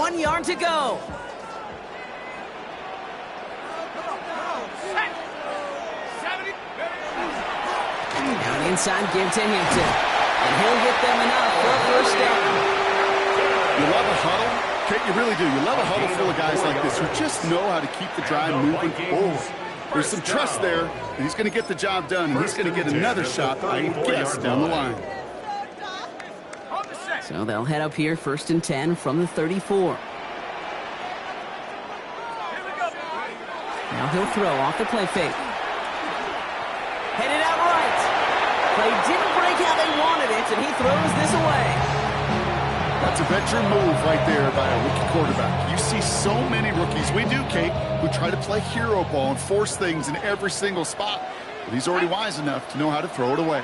1 yard to go. Now an inside give to Hampton. And he'll get them enough for a first down. You love a huddle? Kate, you really do. You love a huddle full of guys like this who just know how to keep the drive moving forward. There's some trust there, and he's going to get the job done, and he's going to get another shot, I guess, down the line. So they'll head up here, 1st and 10 from the 34. Now he'll throw off the play fake. Headed out right. Play didn't break how they wanted it, and he throws this away. That's a veteran move right there by a rookie quarterback. You see so many rookies, we do, Kate, who try to play hero ball and force things in every single spot. But he's already wise enough to know how to throw it away.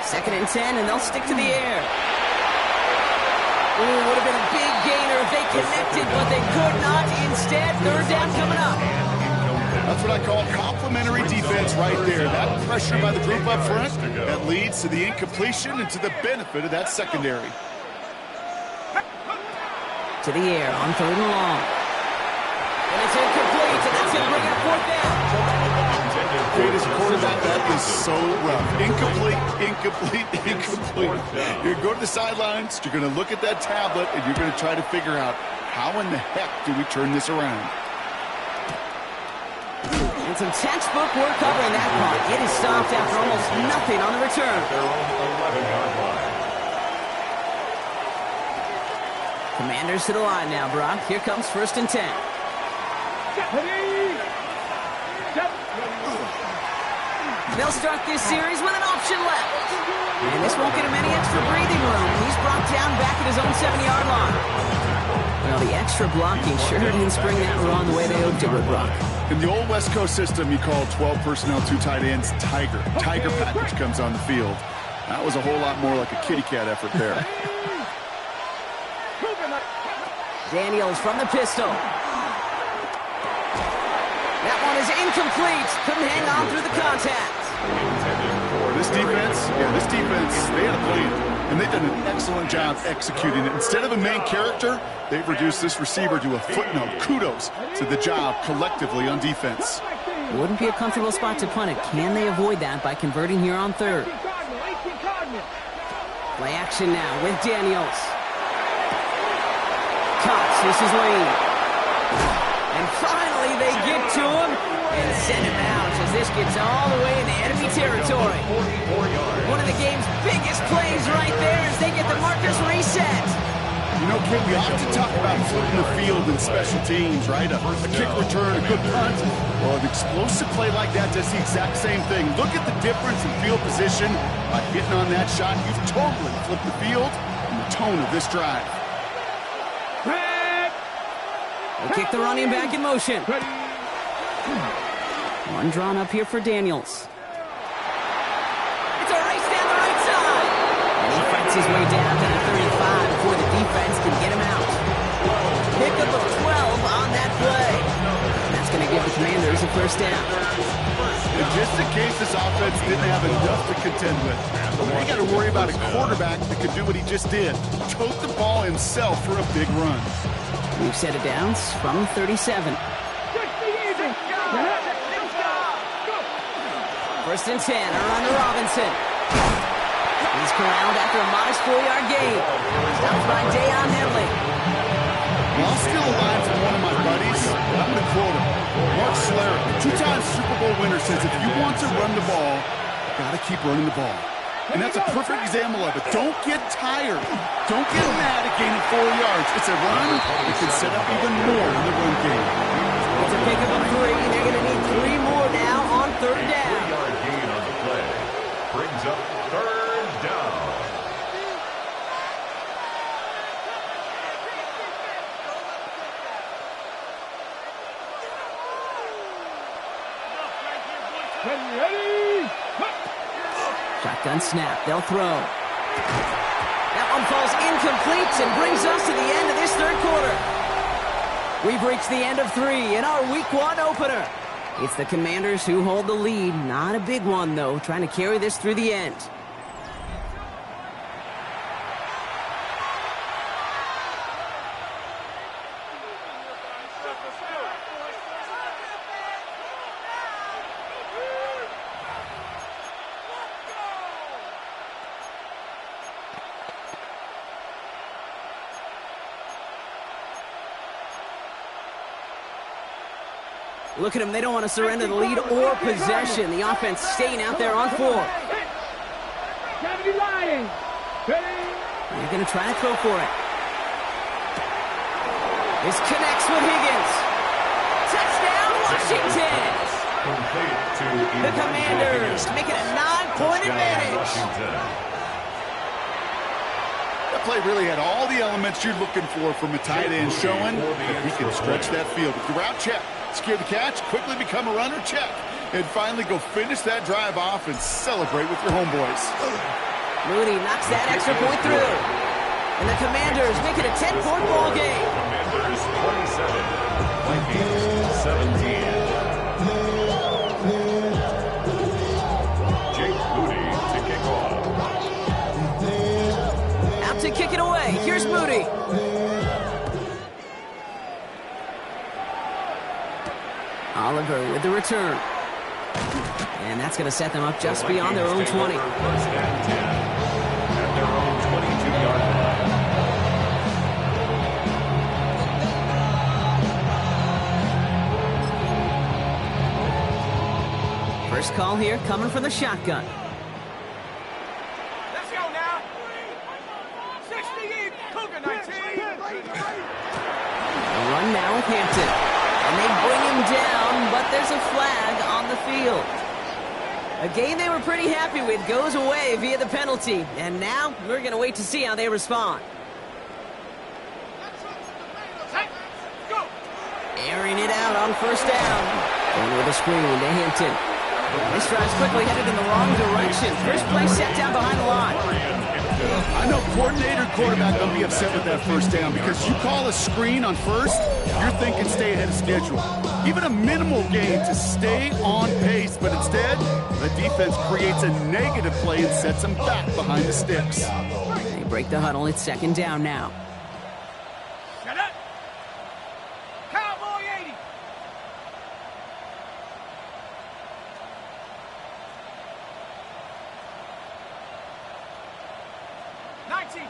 Second and 10, and they'll stick to the air. Ooh, would have been a big gainer if they connected, but they could not. Instead, 3rd down coming up. That's what I call complimentary defense right there. That pressure by the group up front, that leads to the incompletion and to the benefit of that secondary. To the air on 3rd and long. And it's incomplete, and that's going to bring up 4th down. Kate, as a quarterback, that is so rough. Incomplete, incomplete, incomplete. You're going to go to the sidelines, you're going to look at that tablet, and you're going to try to figure out how in the heck do we turn this around. And some textbook work covering that part. It is stopped after almost nothing on the return. Commanders to the line now, Brock. Here comes 1st and 10. They'll start this series with an option left. And this won't get him any extra breathing room. He's brought down back at his own 7-yard line. Well, the extra blocking sure didn't spring that run the way they hoped it would, Brock. In the old West Coast system, you call 12 personnel, 2 tight ends, Tiger. Tiger package comes on the field. That was a whole lot more like a kitty cat effort there. Daniels from the pistol. That one is incomplete. Couldn't hang on through the contact. This defense, they had a plan, and they've done an excellent job executing it. Instead of a main character, they've reduced this receiver to a footnote. Kudos to the job collectively on defense. Wouldn't be a comfortable spot to punt it. Can they avoid that by converting here on 3rd? Play action now with Daniels. Cox, this is Lane. And finally they get to him and send him out as this gets all the way into enemy territory. One of the game's biggest plays right there as they get the markers reset. You know, Kid, we often talk about flipping the field in special teams, right? A kick return, a good punt. Well, an explosive play like that does the exact same thing. Look at the difference in field position. By hitting on that shot, you've totally flipped the field and the tone of this drive. They kick the running back in motion. One drawn up here for Daniels. It's a race down the right side. And he fights his way down to the 35 before the defense can get him out. Pick up a 12 on that play. And that's going to give the Commanders a 1st down. And just in case this offense didn't have enough to contend with, they got to worry about a quarterback that could do what he just did. Tote the ball himself for a big run. We've set it down from 37. 1st and 10, around to Robinson. He's corralled after a modest 4-yard gain. Stopped by Deion Henley. Well, I'll steal a line from one of my buddies. I'm going to quote him. Mark Schlereth, 2-time Super Bowl winner, says if you want to run the ball, you got to keep running the ball. And that's a perfect example of it. Don't get tired. Don't get mad at gaining 4 yards. It's a run that can set up even more in the run game. It's a pickup of 3. They're going to need 3 more now on 3rd down. 3-yard gain on the play. Brings up 3rd down. Ready? Shotgun snap. They'll throw. That one falls incomplete and brings us to the end of this 3rd quarter. We've reached the end of 3 in our Week 1 opener. It's the Commanders who hold the lead. Not a big one, though, trying to carry this through the end. Look at them. They don't want to surrender the lead or possession. The offense staying out there on 4. They're going to try to throw for it. This connects with Higgins. Touchdown, Washington. The Commanders make it a 9-point advantage. That play really had all the elements you're looking for from a tight end, showing that he can stretch that field. With the route, check. Secure the catch, quickly become a runner, check. And finally go finish that drive off and celebrate with your homeboys. Mooney knocks that extra point through. And the Commanders make it a 10-point ball game. Commanders 27, Vikings 17. Jake Moody to kick off. Out to kick it away. Here's Moody. Oliver with the return. And that's going to set them up just beyond their own 20. First and 10 at their own 22-yard line. First call here coming from the shotgun. Let's go now. 68, Cougar 19. A run now with Hampton. And they bring him down, but there's a flag on the field. A game they were pretty happy with goes away via the penalty. And now we're going to wait to see how they respond. Airing it out on first down. And with a screen to Hampton. This drive's quickly headed in the wrong direction. First play set down behind the line. I know coordinator and quarterback going to be upset with that first down because you call a screen on first, you're thinking stay ahead of schedule. Even a minimal gain to stay on pace, but instead, the defense creates a negative play and sets them back behind the sticks. They break the huddle. It's second down now. Shut up. Cowboy 80.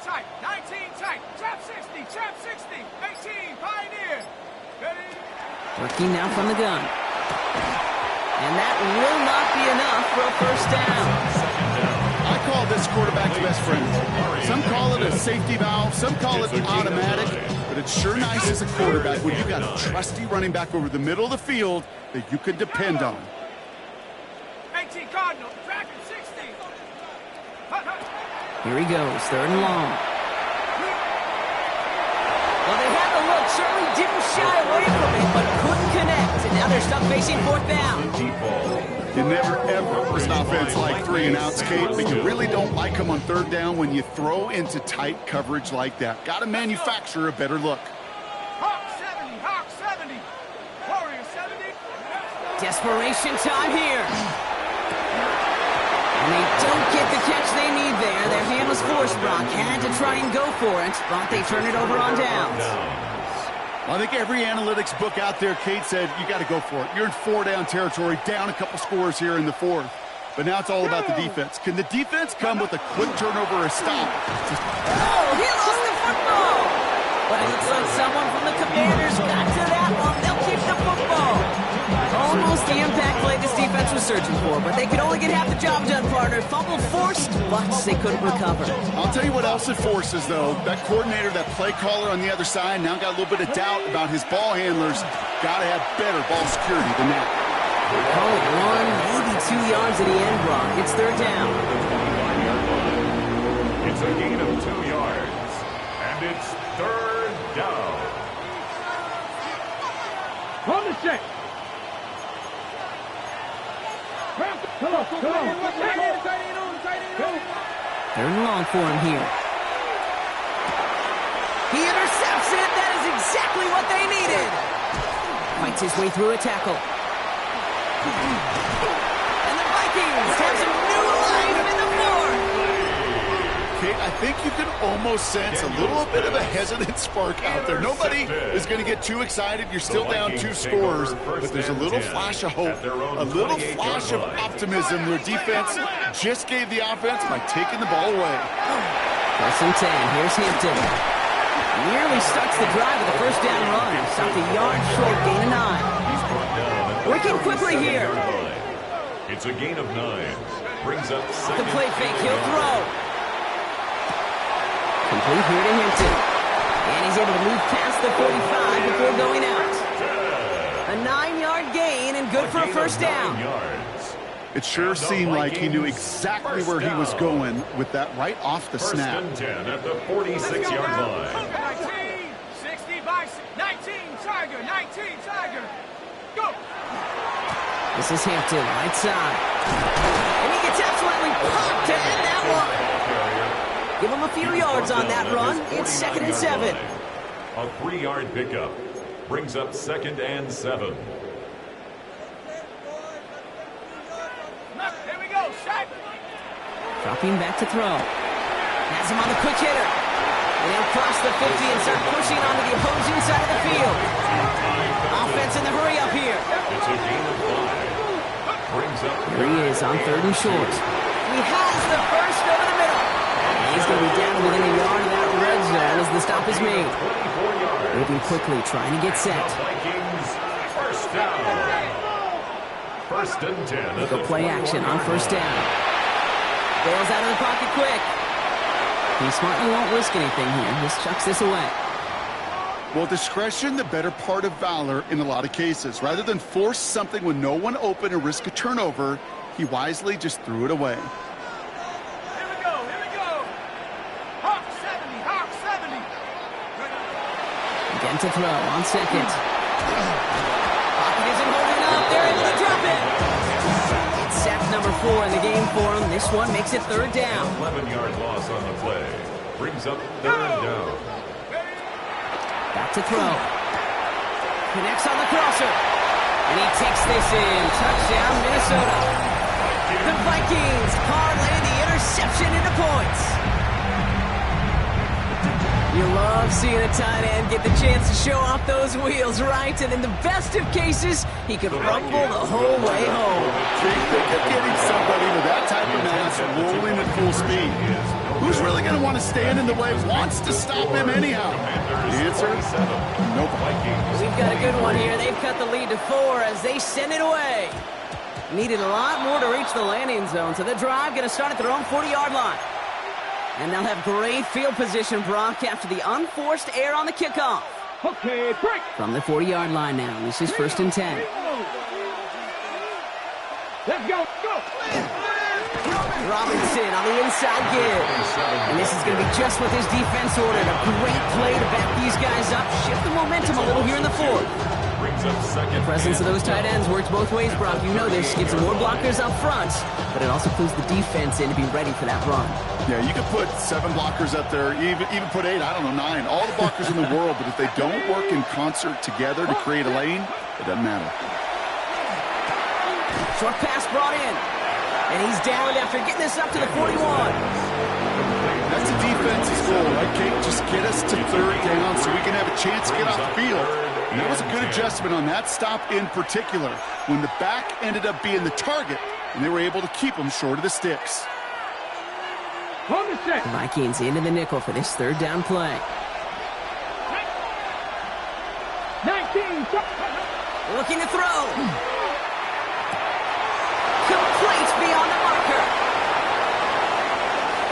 Tight, 19 tight, trap 60, 18, Pioneer. Ready? Working now from the gun. And that will not be enough for a first down. I call this quarterback's best friend. Some call it a safety valve, some call it automatic, but it's sure nice as a quarterback when you got a trusty running back over the middle of the field that you can depend on. 18 Cardinal, tracking 60. Here he goes, third and long. Well, they had the look, certainly didn't shy away from it, but couldn't connect. And now they're stuck facing fourth down. You never, ever was an offense like 3 and outs, Kate, but you really don't like them on third down when you throw into tight coverage like that. Got to manufacture a better look. Hawk 70, Warrior 70. Desperation time here. And they don't get the catch they need there. Their hand was forced. Brock had to try and go for it, but they turn it over on downs. I think every analytics book out there, Kate, said you got to go for it. You're in 4-down territory, down a couple scores here in the fourth. But now it's all about the defense. Can the defense come with a quick turnover or a stop? Oh, he lost the football. But it looks like someone from the Commanders got to that one. They'll keep the football. Almost the impact play this defense was searching for, but they could only get half the job done, partner. Fumble forced, but they couldn't recover. I'll tell you what else it forces, though. That coordinator, that play caller on the other side, now got a little bit of doubt about his ball handlers. Got to have better ball security than that. Call it 1, maybe 2 yards at the end, Brock. It's third down. It's a gain of 2 yards, and it's third down. On the check. Come on. Third and long for him here. He intercepts it. That is exactly what they needed. Fights his way through a tackle. And the Vikings have some new life in the fourth. Okay, I think you can almost sense a little bit of a hesitant spark out there. Nobody is going to get too excited. You're still down 2 scores, but there's a little flash of hope, a little flash of optimism. Their defense just gave the offense by taking the ball away. 1st and 10. Here's Hampton. Nearly starts the drive with a first down run. Stopped a yard short, gain of 9. Working quickly here. It's a gain of 9. Brings up The play fake, he'll throw. Complete here to Hampton. And he's able to move past the 45 before going out. A 9-yard gain and good for a first down. It sure seemed like he knew exactly where he was going with that right off the snap. 1st and 10 at the 46-yard line. 19, 60 by 19, Tiger, 19, Tiger. Go. This is Hampton, right side. And he gets absolutely popped to end that one. Give him a few yards on that run. It's 2nd and 7. A 3-yard pickup. Brings up 2nd and 7. Here we go, Shaq. Dropping back to throw. Has him on the quick hitter. And he'll cross the 50 and start pushing onto the opposing side of the field. Offense in the hurry up here. It's a gain of 5. Brings up. Here he is on 3rd and short. He has the first over the middle. And he's going to be down within a yard of that red zone as the stop is made. Moving quickly, trying to get set. Vikings, first down. 1st and 10. Go play action on first down. Bails out of the pocket quick. He smartly won't risk anything here. Just chucks this away. Well, discretion, the better part of valor in a lot of cases. Rather than force something with no one open and risk a turnover, he wisely just threw it away. Here we go, here we go. Hawk 70, Hawk 70. Again to throw on 2nd. Pocket isn't holding up. They're able to drop it. It's sack number 4 in the game for him. This one makes it 3rd down. 11-yard loss on the play. Brings up 3rd down. Back to throw. Connects on the crosser. And he takes this in. Touchdown, Minnesota. The Vikings parlay the interception into points. You love seeing a tight end get the chance to show off those wheels, right? And in the best of cases, he could rumble the whole way home. Think of getting somebody with that type of mass rolling at full speed. Who's really going to want to stand in the way, wants to stop him anyhow? The answer? Nobody. We've got a good one here. They've cut the lead to 4 as they send it away. Needed a lot more to reach the landing zone, so the drive going to start at their own 40-yard line. And they'll have great field position, Brock, after the unforced error on the kickoff. Okay, break. From the 40-yard line now, this is 1st and 10. Let's go, go. Robinson on the inside give. And this is going to be just what his defense ordered. A great play to back these guys up, shift the momentum a little here in the 4th. The presence of those tight ends works both ways, Brock. You know this. Gives them more blockers up front, but it also clues the defense in to be ready for that run. Yeah, you could put 7 blockers up there, even put 8, I don't know, 9. All the blockers in the world, but if they don't work in concert together to create a lane, it doesn't matter. Short pass brought in. And he's down after getting this up to the 41. That's a defense's goal, right, Kate? Just get us to 3rd down so we can have a chance to get off the field. And that was a good adjustment on that stop in particular, when the back ended up being the target, and they were able to keep him short of the sticks. The Vikings into the nickel for this 3rd down play. 19. Looking to throw. Complete beyond the marker.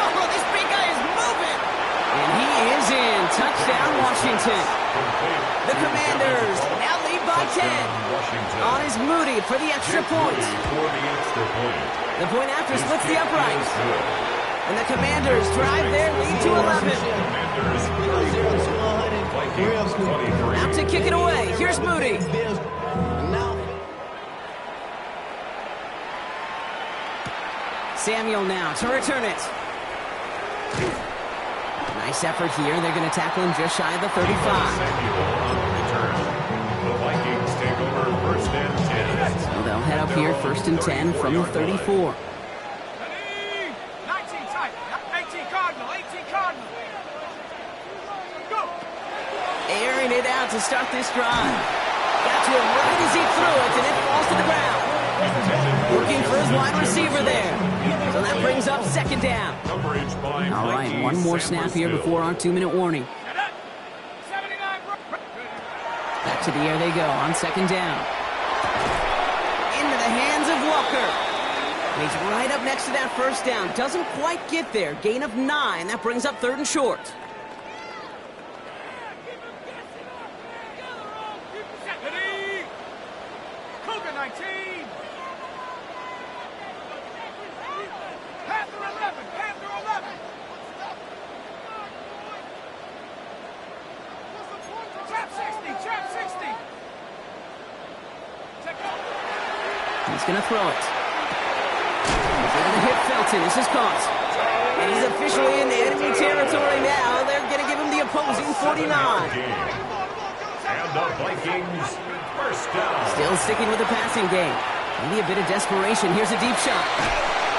Oh, this big guy is moving. And he is in. Touchdown, Washington. The Commanders now lead by 10. On is Moody for the extra point. The point after splits the uprights. And the Commanders drive their lead to 11. Out to kick it away. Here's Moody. Samuel now to return it. Nice effort here. They're going to tackle him just shy of the 35. set up here, 1st and 10 from the 34. 19 tight. 18 Cardinal. 18 Cardinal. Go. Airing it out to start this drive. Got to him right as he threw it, and it falls to the ground. Looking for his wide receiver there. So that brings up 2nd down. All right, one more snap here before our 2-minute warning. 79. Back to the air they go on 2nd down. Into the hands of Walker. He's right up next to that 1st down. Doesn't quite get there. Gain of 9. That brings up 3rd and short. Cougar 19. Panther 11. Panther 11. Trap 60. Trap 60. He's going to throw it. He's going to hit Felton. This is caught. And he's officially in the enemy territory now. They're going to give him the opposing 49. And the Vikings, 1st down. Still sticking with the passing game. Maybe a bit of desperation. Here's a deep shot.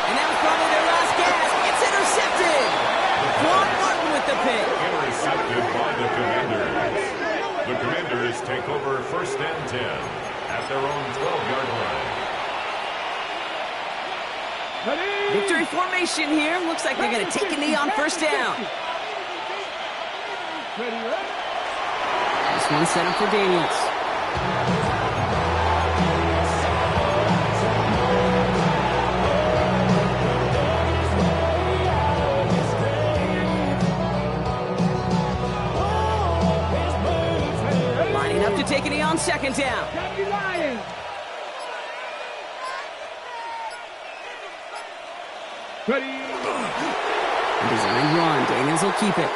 And that was probably their last gasp. It's intercepted. Quan Martin with the pick. Intercepted by the Commanders. The Commanders take over 1st and 10 at their own 12-yard line. Victory formation here. Looks like they're going to take a knee on 1st down. This one set up for Daniels. Lining up to take a knee on 2nd down. Design run. Daniels will keep it.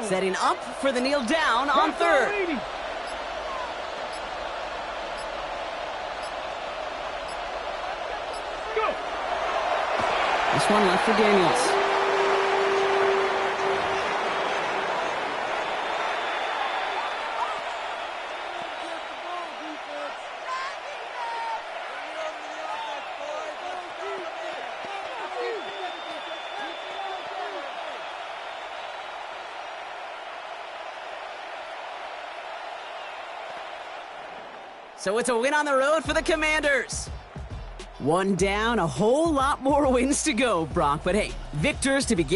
Setting up for the kneel down on 3rd. This one left for Daniels. So it's a win on the road for the Commanders. One down, a whole lot more wins to go, Brock. But hey, victors to begin.